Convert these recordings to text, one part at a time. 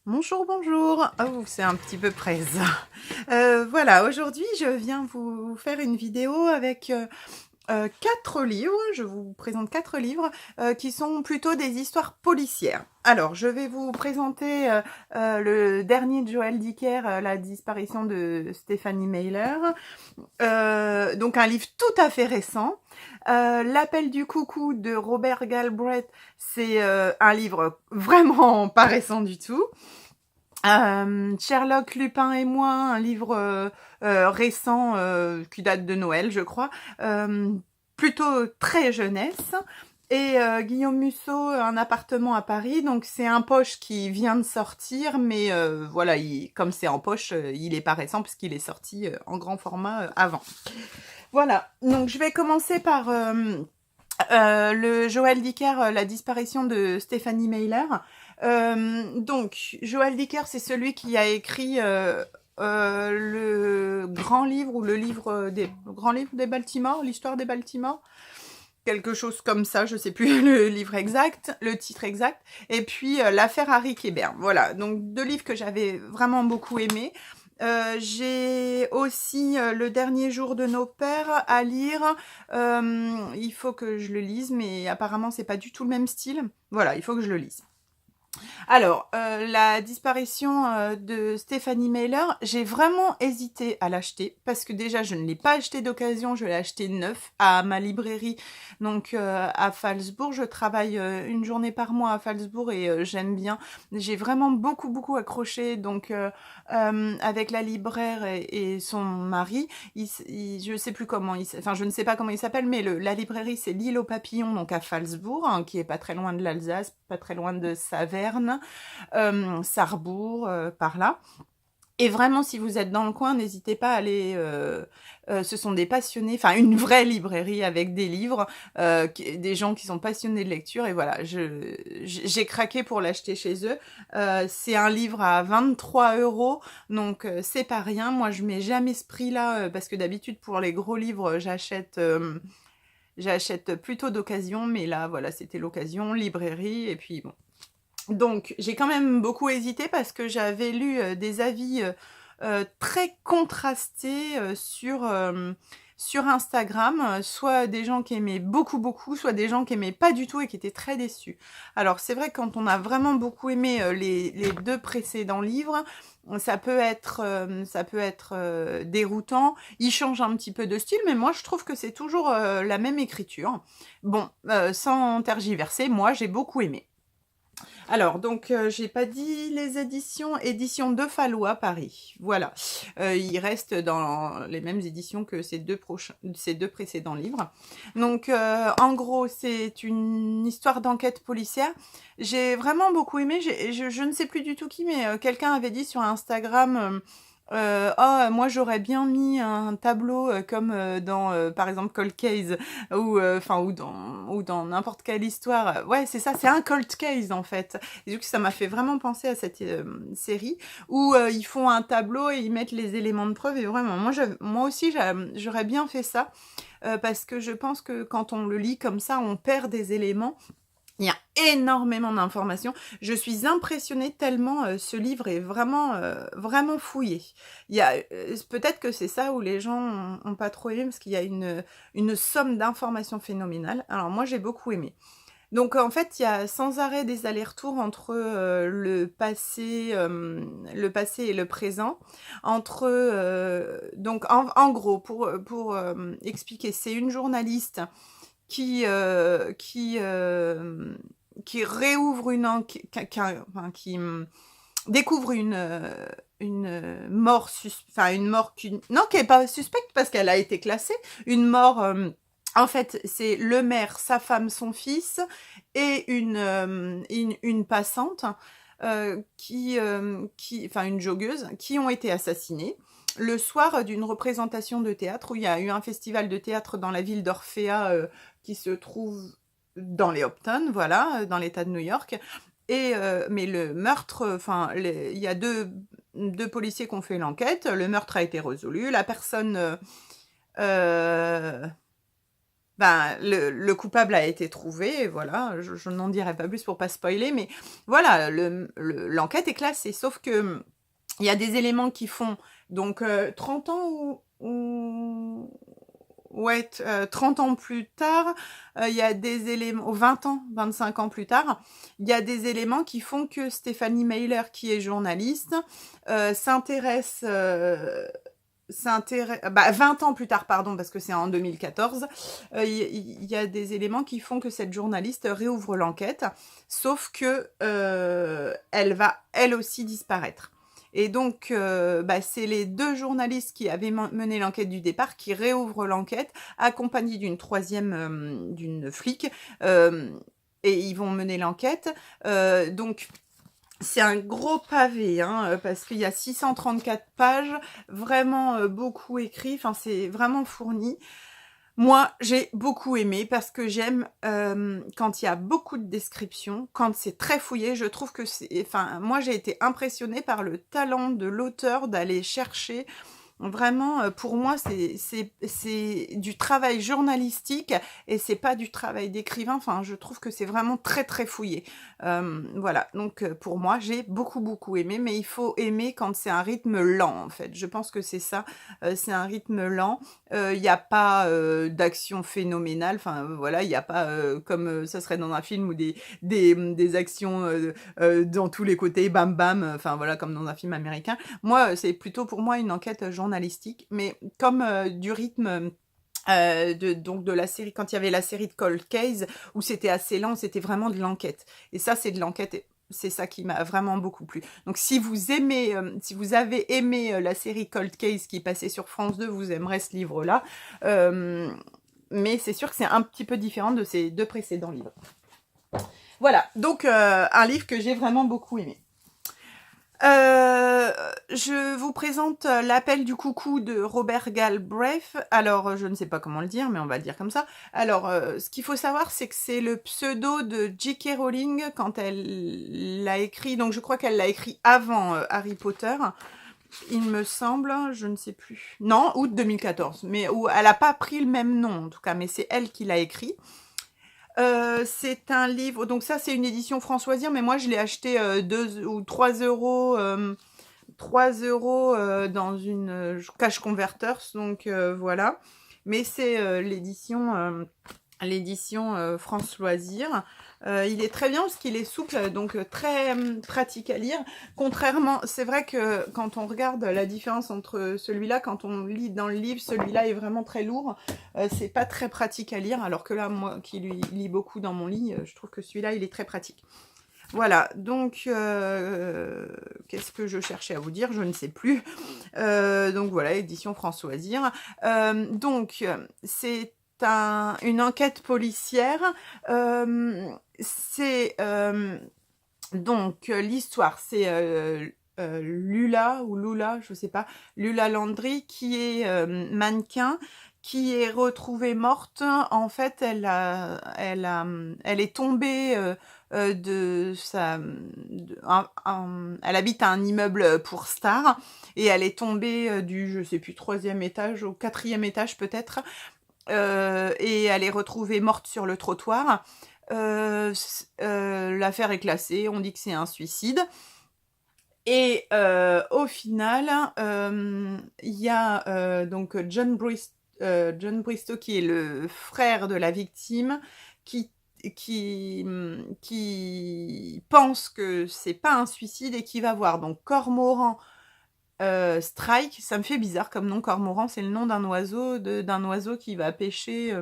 Bonjour, bonjour. Oh, c'est un petit peu presse. Voilà, aujourd'hui, je viens vous faire une vidéo avec 4 livres. Je vous présente 4 livres qui sont plutôt des histoires policières. Alors, je vais vous présenter le dernier de Joël Dicker, La disparition de Stephanie Mailer. Donc, un livre tout à fait récent. L'appel du coucou de Robert Galbraith, c'est un livre vraiment pas récent du tout. Sherlock, Lupin et moi, un livre récent qui date de Noël, je crois, plutôt très jeunesse. Et Guillaume Musso, Un appartement à Paris. Donc c'est un poche qui vient de sortir, mais voilà, comme c'est en poche, il est pas récent puisqu'il est sorti en grand format avant. Voilà, donc je vais commencer par le Joël Dicker, La disparition de Stephanie Mailer. Donc, Joël Dicker, c'est celui qui a écrit le grand livre ou le grand livre des Baltimore, l'histoire des Baltimore, quelque chose comme ça, je sais plus le livre exact, le titre exact, et puis l'affaire Harry Kéber. Voilà, donc 2 livres que j'avais vraiment beaucoup aimés. J'ai aussi Le dernier jour de nos pères à lire. Il faut que je le lise, mais apparemment c'est pas du tout le même style. Voilà, il faut que je le lise. Alors, la disparition de Stephanie Mailer, j'ai vraiment hésité à l'acheter parce que déjà, je ne l'ai pas acheté d'occasion, je l'ai acheté neuf à ma librairie, donc à Phalsbourg. Je travaille une journée par mois à Phalsbourg et j'aime bien. J'ai vraiment beaucoup accroché, donc avec la libraire et son mari. Je sais plus comment enfin, je ne sais pas comment il s'appelle, mais la librairie, c'est l'Île aux Papillons, donc à Phalsbourg, hein, qui est pas très loin de l'Alsace, pas très loin de Saverne, Sarrebourg, par là. Et vraiment, si vous êtes dans le coin, n'hésitez pas à aller. Ce sont des passionnés, enfin une vraie librairie avec des livres, des gens qui sont passionnés de lecture. Et voilà, j'ai craqué pour l'acheter chez eux. C'est un livre à 23 €, donc c'est pas rien. Moi, je mets jamais ce prix-là parce que d'habitude pour les gros livres, j'achète plutôt d'occasion, mais là, voilà, c'était l'occasion, librairie, et puis bon. Donc, j'ai quand même beaucoup hésité parce que j'avais lu des avis très contrastés sur Instagram, soit des gens qui aimaient beaucoup, soit des gens qui aimaient pas du tout et qui étaient très déçus. Alors, c'est vrai que quand on a vraiment beaucoup aimé les 2 précédents livres, ça peut être déroutant. Ils changent un petit peu de style, mais moi, je trouve que c'est toujours la même écriture. Bon, sans tergiverser, moi, j'ai beaucoup aimé. Alors, donc, j'ai pas dit les éditions de Fallois, Paris. Voilà. Il reste dans les mêmes éditions que ces deux précédents livres. Donc, en gros, c'est une histoire d'enquête policière. J'ai vraiment beaucoup aimé. Je ne sais plus du tout qui, mais quelqu'un avait dit sur Instagram. Oh, moi j'aurais bien mis un tableau comme dans par exemple Cold Case ou enfin ou dans n'importe quelle histoire. Ouais, c'est ça, c'est un Cold Case en fait. Et du coup, ça m'a fait vraiment penser à cette série où ils font un tableau et ils mettent les éléments de preuve. Et vraiment, moi aussi, j'aurais bien fait ça parce que je pense que quand on le lit comme ça, on perd des éléments. Il y a énormément d'informations. Je suis impressionnée tellement ce livre est vraiment fouillé. Il y a peut-être que c'est ça où les gens ont pas trop aimé parce qu'il y a une somme d'informations phénoménales. Alors moi j'ai beaucoup aimé. Donc en fait, il y a sans arrêt des allers-retours entre le passé et le présent. Entre donc en gros pour expliquer, c'est une journaliste qui réouvre une enquête, qui découvre une mort, non, qui est pas suspecte parce qu'elle a été classée, une mort. En fait, c'est le maire, sa femme, son fils et une passante enfin une joggeuse, qui ont été assassinés le soir d'une représentation de théâtre où il y a eu un festival de théâtre dans la ville d'Orphea qui se trouve dans les Hamptons, voilà, dans l'État de New York. Et mais le meurtre, enfin, il y a deux policiers qui ont fait l'enquête. Le meurtre a été résolu. La personne ben, le coupable a été trouvé, et voilà, je n'en dirai pas plus pour pas spoiler, mais voilà, l'enquête est classée, sauf que il y a des éléments qui font donc 30 ans ouais, 30 ans plus tard, il y a des éléments, 20 ans, 25 ans plus tard, il y a des éléments qui font que Stephanie Mailer, qui est journaliste, s'intéresse 20 ans plus tard, pardon, parce que c'est en 2014, il y a des éléments qui font que cette journaliste réouvre l'enquête, sauf que elle va elle aussi disparaître. Et donc, c'est les 2 journalistes qui avaient mené l'enquête du départ qui réouvrent l'enquête, accompagnés d'une troisième, d'une flic, et ils vont mener l'enquête. Donc, c'est un gros pavé, hein, parce qu'il y a 634 pages, vraiment beaucoup écrit, enfin c'est vraiment fourni. Moi, j'ai beaucoup aimé parce que j'aime quand il y a beaucoup de descriptions, quand c'est très fouillé, je trouve que c'est... Enfin, moi, j'ai été impressionnée par le talent de l'auteur d'aller chercher... Vraiment, pour moi, c'est du travail journalistique et c'est pas du travail d'écrivain. Enfin, je trouve que c'est vraiment très, très fouillé. Voilà, donc pour moi, j'ai beaucoup, beaucoup aimé, mais il faut aimer quand c'est un rythme lent, en fait. Je pense que c'est ça, c'est un rythme lent. Il n'y a pas d'action phénoménale, enfin, voilà, il n'y a pas, comme ça serait dans un film, ou des actions dans tous les côtés, bam, bam, enfin, voilà, comme dans un film américain. Moi, c'est plutôt pour moi une enquête journalistique, mais comme du rythme donc de la série, quand il y avait la série de Cold Case, où c'était assez lent, c'était vraiment de l'enquête. Et ça, c'est de l'enquête, et c'est ça qui m'a vraiment beaucoup plu. Donc si vous aimez, si vous avez aimé la série Cold Case qui passait sur France 2, vous aimerez ce livre-là. Mais c'est sûr que c'est un petit peu différent de ces 2 précédents livres. Voilà, donc un livre que j'ai vraiment beaucoup aimé. Je vous présente L'appel du coucou de Robert Galbraith. Alors, je ne sais pas comment le dire, mais on va le dire comme ça. Alors, ce qu'il faut savoir, c'est que c'est le pseudo de J.K. Rowling quand elle l'a écrit. Donc, je crois qu'elle l'a écrit avant Harry Potter, il me semble, je ne sais plus. Non, août 2014. Mais où elle n'a pas pris le même nom, en tout cas, mais c'est elle qui l'a écrit. C'est un livre, donc ça c'est une édition Françoisir, mais moi je l'ai acheté 2 ou 3 euros, 3 euros dans une Cash Converters, donc voilà. Mais c'est l'édition France Loisirs. Il est très bien parce qu'il est souple, donc très pratique à lire. Contrairement, c'est vrai que quand on regarde la différence entre celui-là, quand on lit dans le livre, celui-là est vraiment très lourd. C'est pas très pratique à lire, alors que là, moi qui lui lis beaucoup dans mon lit, je trouve que celui-là, il est très pratique. Voilà, donc qu'est-ce que je cherchais à vous dire? Je ne sais plus. Donc voilà, édition Françoisir. Donc, c'est une enquête policière. Donc l'histoire, c'est Lula ou Lula, je sais pas, Lula Landry, qui est mannequin, qui est retrouvée morte. En fait, elle est tombée elle habite à un immeuble pour stars, et elle est tombée du, je sais plus, 3e étage au 4e étage peut-être, et elle est retrouvée morte sur le trottoir. L'affaire est classée, on dit que c'est un suicide. Et au final, il y a donc John Bristow, qui est le frère de la victime, qui pense que c'est pas un suicide et qui va voir donc Cormoran Strike. Ça me fait bizarre comme nom, Cormoran, c'est le nom d'un oiseau, qui va pêcher...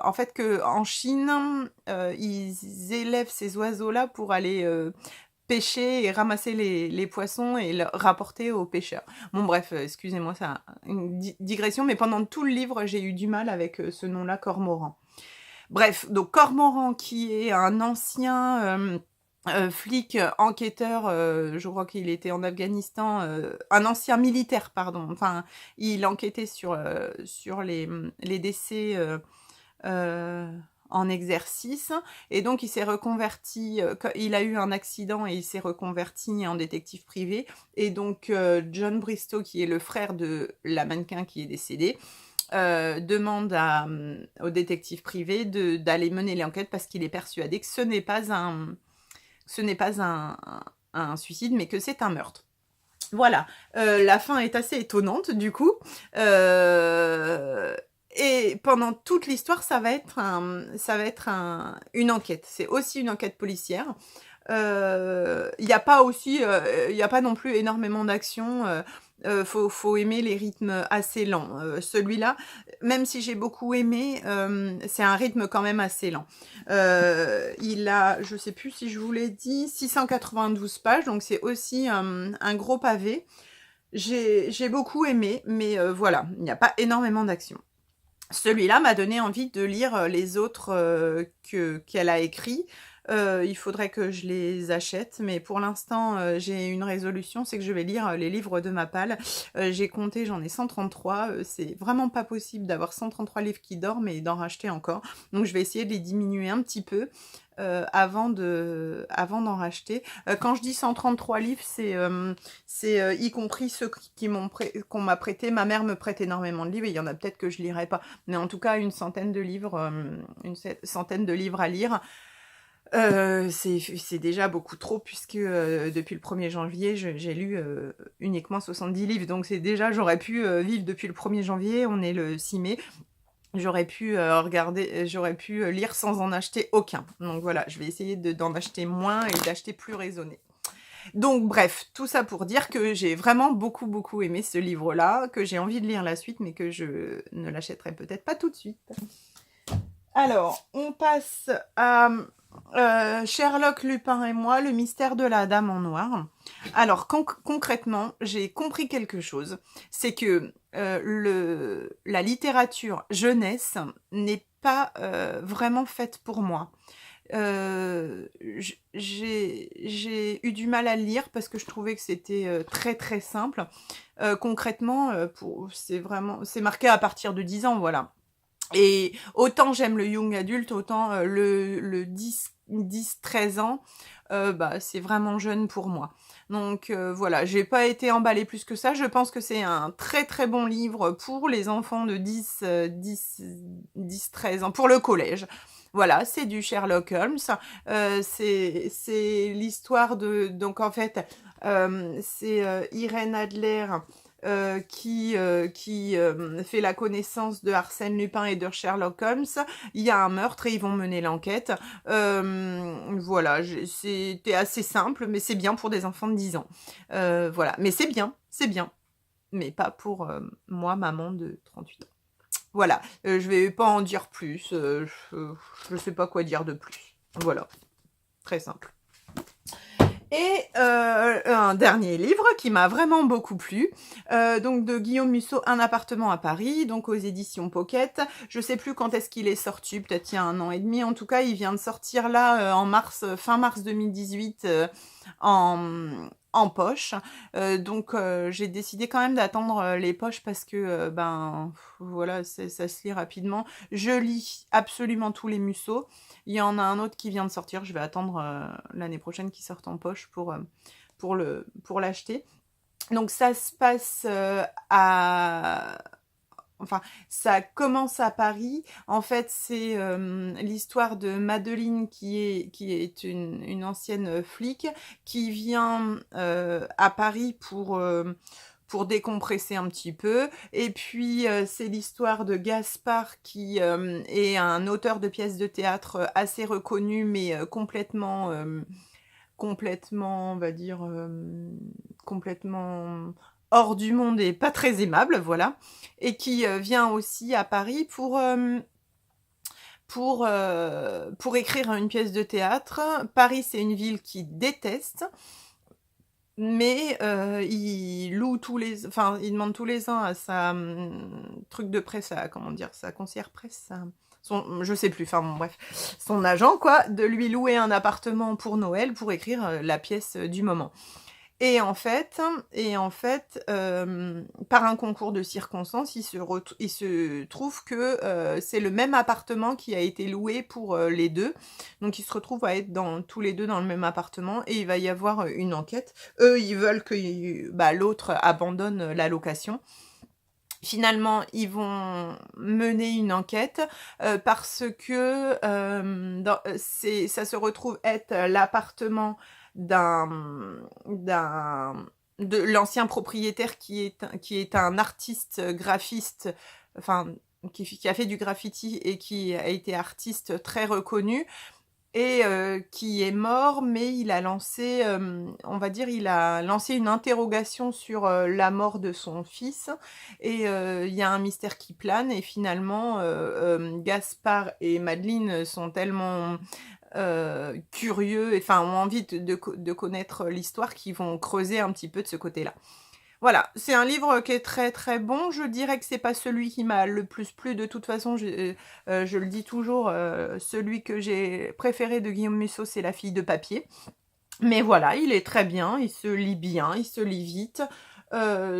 en fait, en Chine, ils élèvent ces oiseaux-là pour aller pêcher et ramasser les poissons et le rapporter aux pêcheurs. Bon bref, excusez-moi, c'est une digression, mais pendant tout le livre, j'ai eu du mal avec ce nom-là, Cormoran. Bref, donc Cormoran, qui est un ancien flic, enquêteur, je crois qu'il était en Afghanistan, un ancien militaire, pardon, enfin, il enquêtait sur les décès en exercice, et donc il s'est reconverti, il a eu un accident et il s'est reconverti en détective privé, et donc John Bristow, qui est le frère de la mannequin qui est décédée, demande au détective privé d'aller mener l'enquête parce qu'il est persuadé que ce n'est pas un suicide, mais que c'est un meurtre. Voilà, la fin est assez étonnante du coup. Et pendant toute l'histoire, ça va être une enquête. C'est aussi une enquête policière. Il n'y a pas non plus énormément d'action. Faut aimer les rythmes assez lents. Celui-là, même si j'ai beaucoup aimé, c'est un rythme quand même assez lent. Il a, je sais plus si je vous l'ai dit, 692 pages, donc c'est aussi un gros pavé. J'ai beaucoup aimé, mais voilà, il n'y a pas énormément d'action. Celui-là m'a donné envie de lire les autres qu'elle a écrits. Il faudrait que je les achète, mais pour l'instant, j'ai une résolution, c'est que je vais lire les livres de ma palle. J'ai compté, j'en ai 133. C'est vraiment pas possible d'avoir 133 livres qui dorment et d'en racheter encore. Donc je vais essayer de les diminuer un petit peu avant d'en racheter. Quand je dis 133 livres, c'est y compris ceux qu'on m'a prêté. Ma mère me prête énormément de livres et il y en a peut-être que je lirai pas. Mais en tout cas, une centaine de livres à lire. C'est déjà beaucoup trop puisque depuis le 1er janvier, j'ai lu uniquement 70 livres. Donc c'est déjà, j'aurais pu vivre depuis le 1er janvier, on est le 6 mai. J'aurais pu lire sans en acheter aucun. Donc voilà, je vais essayer d'en acheter moins et d'acheter plus raisonné. Donc bref, tout ça pour dire que j'ai vraiment beaucoup aimé ce livre-là, que j'ai envie de lire la suite, mais que je ne l'achèterai peut-être pas tout de suite. Alors, on passe à Sherlock, Lupin et moi, le mystère de la Dame en Noir. Alors, concrètement, j'ai compris quelque chose. C'est que la littérature jeunesse n'est pas vraiment faite pour moi. J'ai eu du mal à le lire parce que je trouvais que c'était très simple. Concrètement, c'est marqué à partir de 10 ans, voilà. Et autant j'aime le young adulte, autant le 10-13 ans, c'est vraiment jeune pour moi. Donc voilà, j'ai pas été emballée plus que ça. Je pense que c'est un très bon livre pour les enfants de 10-13 ans, pour le collège. Voilà, c'est du Sherlock Holmes. C'est l'histoire de... Donc en fait, c'est Irène Adler qui fait la connaissance de Arsène Lupin et de Sherlock Holmes. Il y a un meurtre et ils vont mener l'enquête. Voilà, c'était assez simple, mais c'est bien pour des enfants de 10 ans. Voilà, mais c'est bien. Mais pas pour moi, maman de 38 ans. Voilà, je vais pas en dire plus. Je sais pas quoi dire de plus. Voilà, très simple. Et un dernier livre qui m'a vraiment beaucoup plu, donc de Guillaume Musso, Un appartement à Paris, donc aux éditions Pocket. Je sais plus quand est-ce qu'il est sorti, peut-être il y a 1 an et demi. En tout cas, il vient de sortir là fin mars 2018 en poche. Donc j'ai décidé quand même d'attendre les poches parce que voilà, ça se lit rapidement. Je lis absolument tous les Musso. Il y en a un autre qui vient de sortir, je vais attendre l'année prochaine qu'il sorte en poche pour l'acheter. Donc ça se passe Enfin, ça commence à Paris. En fait, c'est l'histoire de Madeleine qui est une ancienne flic qui vient à Paris pour décompresser un petit peu. Et puis, c'est l'histoire de Gaspard qui est un auteur de pièces de théâtre assez reconnu, mais complètement, on va dire, complètement hors du monde et pas très aimable, voilà. Et qui vient aussi à Paris pour écrire une pièce de théâtre. Paris, c'est une ville qu'il déteste. Mais il loue il demande tous les ans à sa truc de presse, sa conseillère presse, je sais plus, bref, son agent quoi, de lui louer un appartement pour Noël pour écrire la pièce du moment. Et en fait, par un concours de circonstances, il se trouve que c'est le même appartement qui a été loué pour les deux. Donc ils se retrouvent à être tous les deux dans le même appartement et il va y avoir une enquête. Eux, ils veulent que l'autre abandonne la location. Finalement, ils vont mener une enquête parce que ça se retrouve être l'appartement de l'ancien propriétaire qui est un artiste graphiste, enfin qui a fait du graffiti et qui a été artiste très reconnu et qui est mort, mais il a lancé, on va dire, il a lancé une interrogation sur la mort de son fils. Et il y a un mystère qui plane. Et finalement, Gaspard et Madeleine sont tellement curieux, enfin ont envie de connaître l'histoire, qu'ils vont creuser un petit peu de ce côté-là. Voilà, c'est un livre qui est très très bon. Je dirais que c'est pas celui qui m'a le plus plu. De toute façon, je le dis toujours, celui que j'ai préféré de Guillaume Musso, c'est La fille de papier. Mais voilà, il est très bien, il se lit bien, il se lit vite.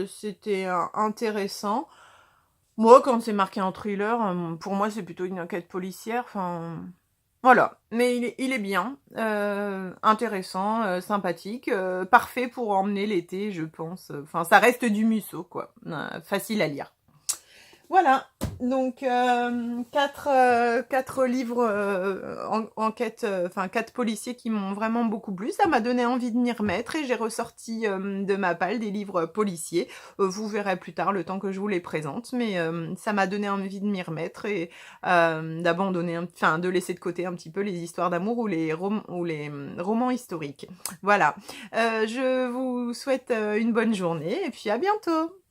C'était intéressant. Moi, quand c'est marqué en thriller, pour moi, c'est plutôt une enquête policière. Enfin, voilà, mais il est bien, intéressant, sympathique, parfait pour emmener l'été, je pense. Enfin, ça reste du Musso, quoi. Facile à lire. Voilà, donc quatre livres enquête, enfin 4 policiers qui m'ont vraiment beaucoup plu. Ça m'a donné envie de m'y remettre et j'ai ressorti de ma palle des livres policiers. Vous verrez plus tard le temps que je vous les présente, mais ça m'a donné envie de m'y remettre et d'abandonner, enfin de laisser de côté un petit peu les histoires d'amour ou les romans historiques. Voilà, je vous souhaite une bonne journée et puis à bientôt.